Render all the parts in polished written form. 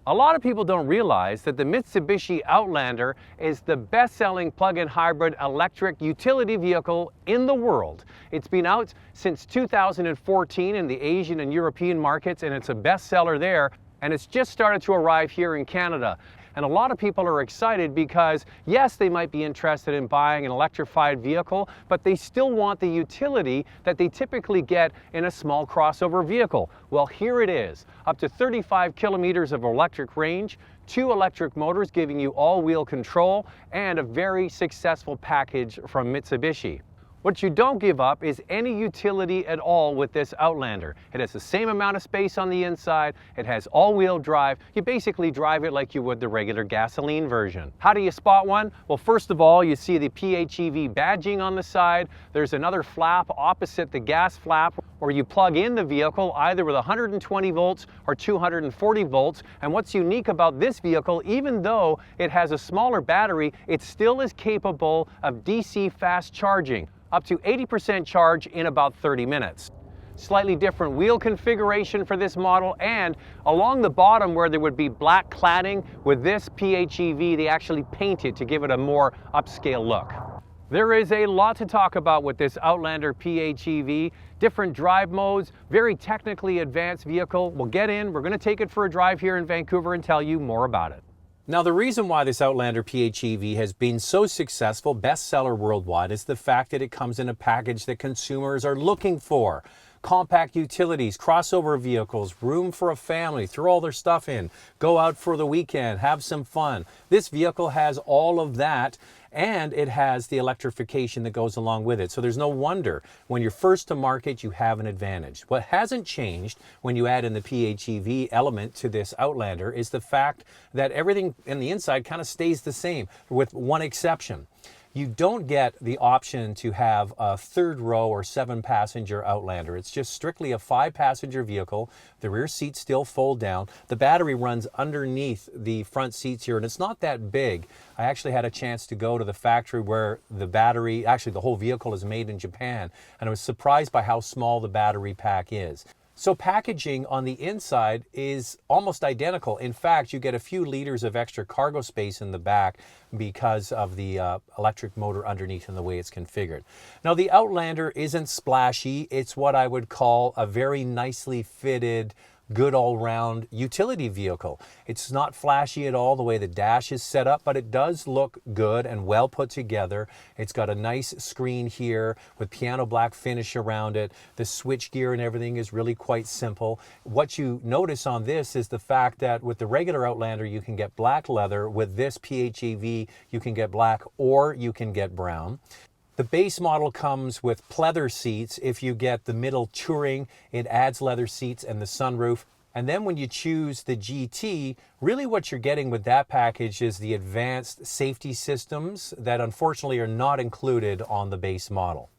A lot of people don't realize that the Mitsubishi Outlander is the best-selling plug-in hybrid electric utility vehicle in the world. It's been out since 2014 in the Asian and European markets, and it's a bestseller there, and it's just started to arrive here in Canada. And a lot of people are excited because, yes, they might be interested in buying an electrified vehicle, but they still want the utility that they typically get in a small crossover vehicle. Well, here it is. Up to 35 kilometers of electric range, 2 electric motors giving you all-wheel control, and a very successful package from Mitsubishi. What you don't give up is any utility at all with this Outlander. It has the same amount of space on the inside, it has all-wheel drive. You basically drive it like you would the regular gasoline version. How do you spot one? Well, first of all, you see the PHEV badging on the side. There's another flap opposite the gas flap where you plug in the vehicle either with 120 volts or 240 volts. And what's unique about this vehicle, even though it has a smaller battery, it still is capable of DC fast charging, up to 80% charge in about 30 minutes. Slightly different wheel configuration for this model, and along the bottom where there would be black cladding, with this PHEV they actually paint it to give it a more upscale look. There is a lot to talk about with this Outlander PHEV. Different drive modes, very technically advanced vehicle. We'll get in, we're going to take it for a drive here in Vancouver and tell you more about it. Now, the reason why this Outlander PHEV has been so successful, bestseller worldwide, is the fact that it comes in a package that consumers are looking for. Compact utilities, crossover vehicles, room for a family, throw all their stuff in, go out for the weekend, have some fun. This vehicle has all of that, and it has the electrification that goes along with it. So there's no wonder when you're first to market, you have an advantage. What hasn't changed when you add in the PHEV element to this Outlander is the fact that everything in the inside kind of stays the same, with one exception. You don't get the option to have a third row or 7-passenger Outlander. It's just strictly a 5-passenger vehicle. The rear seats still fold down. The battery runs underneath the front seats here, and it's not that big. I actually had a chance to go to the factory where the battery, actually the whole vehicle is made in Japan, and I was surprised by how small the battery pack is. So packaging on the inside is almost identical. In fact, you get a few liters of extra cargo space in the back because of the electric motor underneath and the way it's configured. Now, the Outlander isn't splashy. It's what I would call a very nicely fitted, good all-round utility vehicle. It's not flashy at all the way the dash is set up, but it does look good and well put together. It's got a nice screen here with piano black finish around it. The switch gear and everything is really quite simple. What you notice on this is the fact that with the regular Outlander you can get black leather. With this PHEV you can get black or you can get brown. The base model comes with pleather seats. If you get the middle touring, it adds leather seats and the sunroof. And then when you choose the GT, really what you're getting with that package is the advanced safety systems that unfortunately are not included on the base model.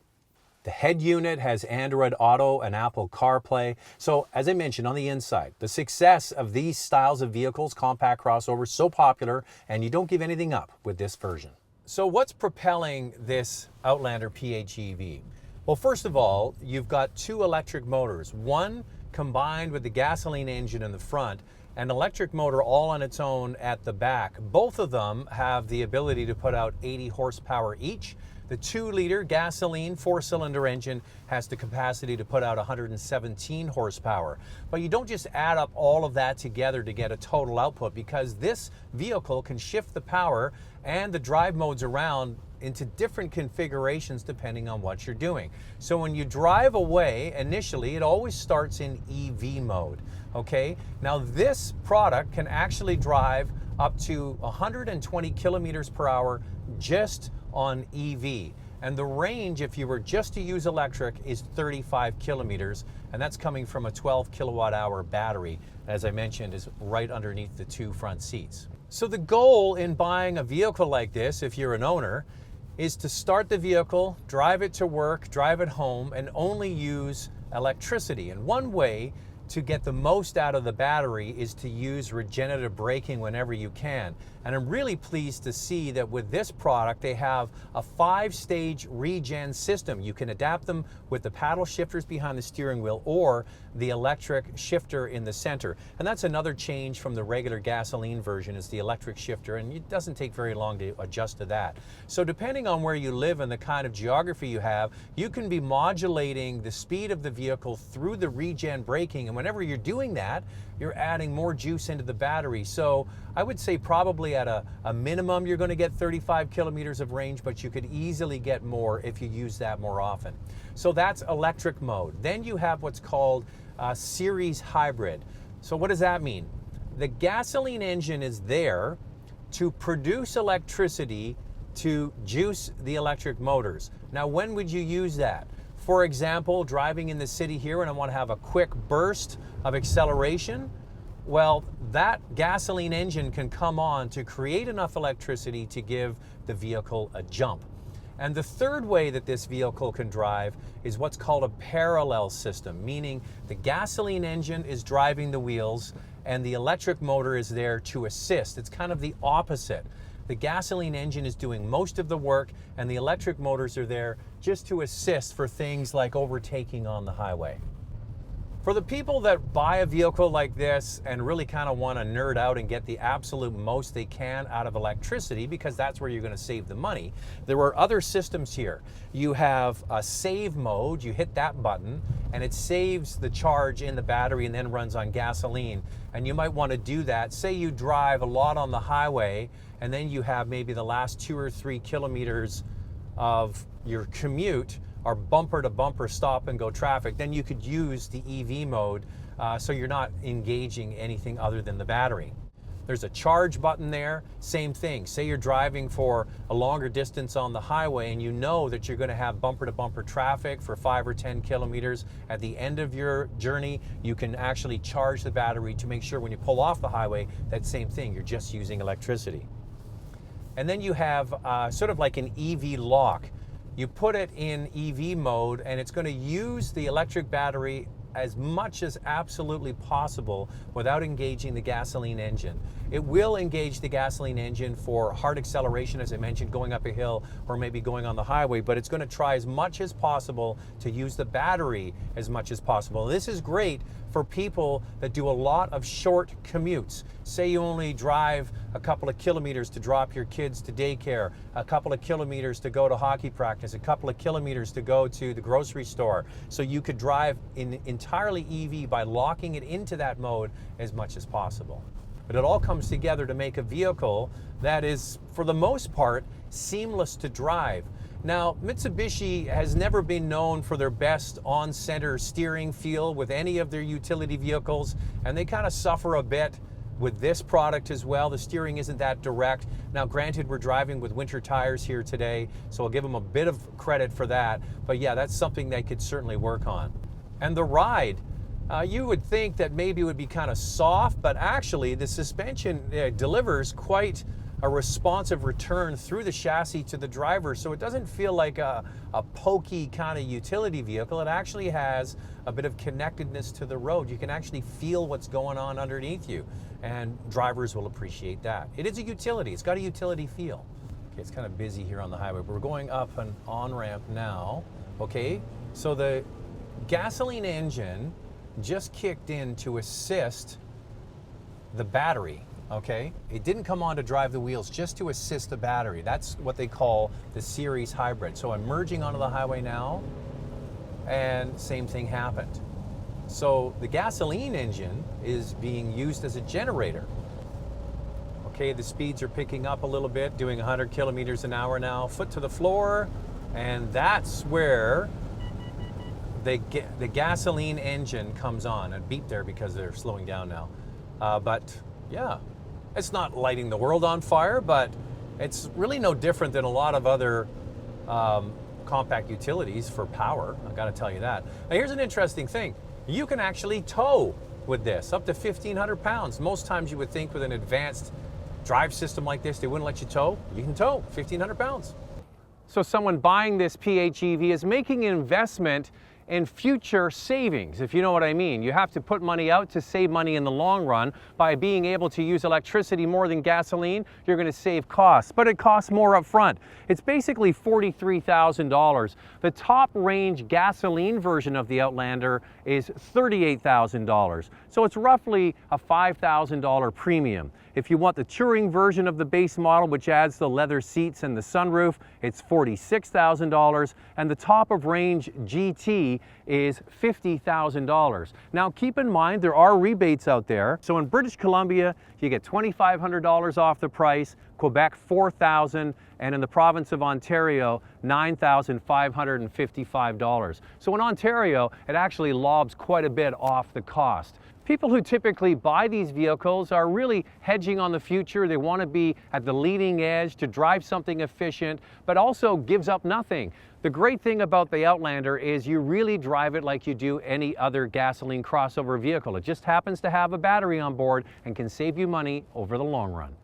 The head unit has Android Auto and Apple CarPlay. So as I mentioned on the inside, the success of these styles of vehicles, compact crossovers, so popular, and you don't give anything up with this version. So what's propelling this Outlander PHEV? Well, first of all, you've got 2 electric motors, one combined with the gasoline engine in the front, an electric motor all on its own at the back. Both of them have the ability to put out 80 horsepower each. The 2-liter gasoline 4-cylinder engine has the capacity to put out 117 horsepower. But you don't just add up all of that together to get a total output, because this vehicle can shift the power and the drive modes around into different configurations depending on what you're doing. So when you drive away, initially it always starts in EV mode. Okay, now this product can actually drive up to 120 kilometers per hour just on EV. And the range, if you were just to use electric, is 35 kilometers, and that's coming from a 12 kilowatt hour battery, as I mentioned, is right underneath the 2 front seats. So the goal in buying a vehicle like this, if you're an owner, is to start the vehicle, drive it to work, drive it home, and only use electricity. And one way to get the most out of the battery is to use regenerative braking whenever you can. And I'm really pleased to see that with this product, they have a 5-stage regen system. You can adapt them with the paddle shifters behind the steering wheel or the electric shifter in the center. And that's another change from the regular gasoline version, is the electric shifter, and it doesn't take very long to adjust to that. So depending on where you live and the kind of geography you have, you can be modulating the speed of the vehicle through the regen braking, and whenever you're doing that, you're adding more juice into the battery. So I would say probably at a minimum you're going to get 35 kilometers of range, but you could easily get more if you use that more often. So that's electric mode. Then you have what's called series hybrid. So what does that mean? The gasoline engine is there to produce electricity to juice the electric motors. Now, when would you use that? For example, driving in the city here and I want to have a quick burst of acceleration, well, that gasoline engine can come on to create enough electricity to give the vehicle a jump. And the third way that this vehicle can drive is what's called a parallel system, meaning the gasoline engine is driving the wheels and the electric motor is there to assist. It's kind of the opposite. The gasoline engine is doing most of the work and the electric motors are there just to assist for things like overtaking on the highway. For the people that buy a vehicle like this and really kind of want to nerd out and get the absolute most they can out of electricity, because that's where you're going to save the money, there are other systems here. You have a save mode, you hit that button and it saves the charge in the battery and then runs on gasoline. And you might want to do that. Say you drive a lot on the highway and then you have maybe the last 2 or 3 kilometers of your commute or bumper to bumper stop and go traffic, then you could use the EV mode so you're not engaging anything other than the battery. There's a charge button there, same thing. Say you're driving for a longer distance on the highway and you know that you're going to have bumper to bumper traffic for 5 or 10 kilometers. At the end of your journey, you can actually charge the battery to make sure when you pull off the highway, that same thing, you're just using electricity. And then you have sort of like an EV lock. You put it in EV mode and it's going to use the electric battery as much as absolutely possible without engaging the gasoline engine. It will engage the gasoline engine for hard acceleration, as I mentioned, going up a hill or maybe going on the highway, but it's going to try as much as possible to use the battery as much as possible. This is great for people that do a lot of short commutes. Say you only drive a couple of kilometers to drop your kids to daycare, a couple of kilometers to go to hockey practice, a couple of kilometers to go to the grocery store. So you could drive entirely EV by locking it into that mode as much as possible. But it all comes together to make a vehicle that is, for the most part, seamless to drive. Now, Mitsubishi has never been known for their best on-center steering feel with any of their utility vehicles, and they kind of suffer a bit with this product as well. The steering isn't that direct. Now, granted, we're driving with winter tires here today, so I'll give them a bit of credit for that. But yeah, that's something they could certainly work on. And the ride, you would think that maybe it would be kind of soft, but actually the suspension delivers quite a responsive return through the chassis to the driver, so it doesn't feel like a pokey kind of utility vehicle. It actually has a bit of connectedness to the road. You can actually feel what's going on underneath you, and drivers will appreciate that. It is a utility. It's got a utility feel. Okay, it's kind of busy here on the highway, but we're going up an on-ramp now. Okay, so the gasoline engine just kicked in to assist the battery. Okay, it didn't come on to drive the wheels, just to assist the battery. That's what they call the series hybrid. So I'm merging onto the highway now, and same thing happened. So the gasoline engine is being used as a generator. Okay, the speeds are picking up a little bit, doing 100 kilometers an hour now, foot to the floor, and that's where the gasoline engine comes on. And beep there because they're slowing down now. But yeah, it's not lighting the world on fire, but it's really no different than a lot of other compact utilities for power. I gotta tell you that. Now here's an interesting thing. You can actually tow with this, up to 1,500 pounds. Most times you would think with an advanced drive system like this, they wouldn't let you tow. You can tow 1,500 pounds. So someone buying this PHEV is making an investment in future savings, if you know what I mean. You have to put money out to save money in the long run. By being able to use electricity more than gasoline, you're going to save costs, but it costs more up front. It's basically $43,000. The top range gasoline version of the Outlander is $38,000. So it's roughly a $5,000 premium. If you want the touring version of the base model, which adds the leather seats and the sunroof, it's $46,000, and the top of range GT is $50,000. Now keep in mind there are rebates out there. So in British Columbia, you get $2,500 off the price, Quebec $4,000, and in the province of Ontario, $9,555. So in Ontario, it actually lobs quite a bit off the cost. People who typically buy these vehicles are really hedging on the future. They want to be at the leading edge to drive something efficient, but also gives up nothing. The great thing about the Outlander is you really drive it like you do any other gasoline crossover vehicle. It just happens to have a battery on board and can save you money over the long run.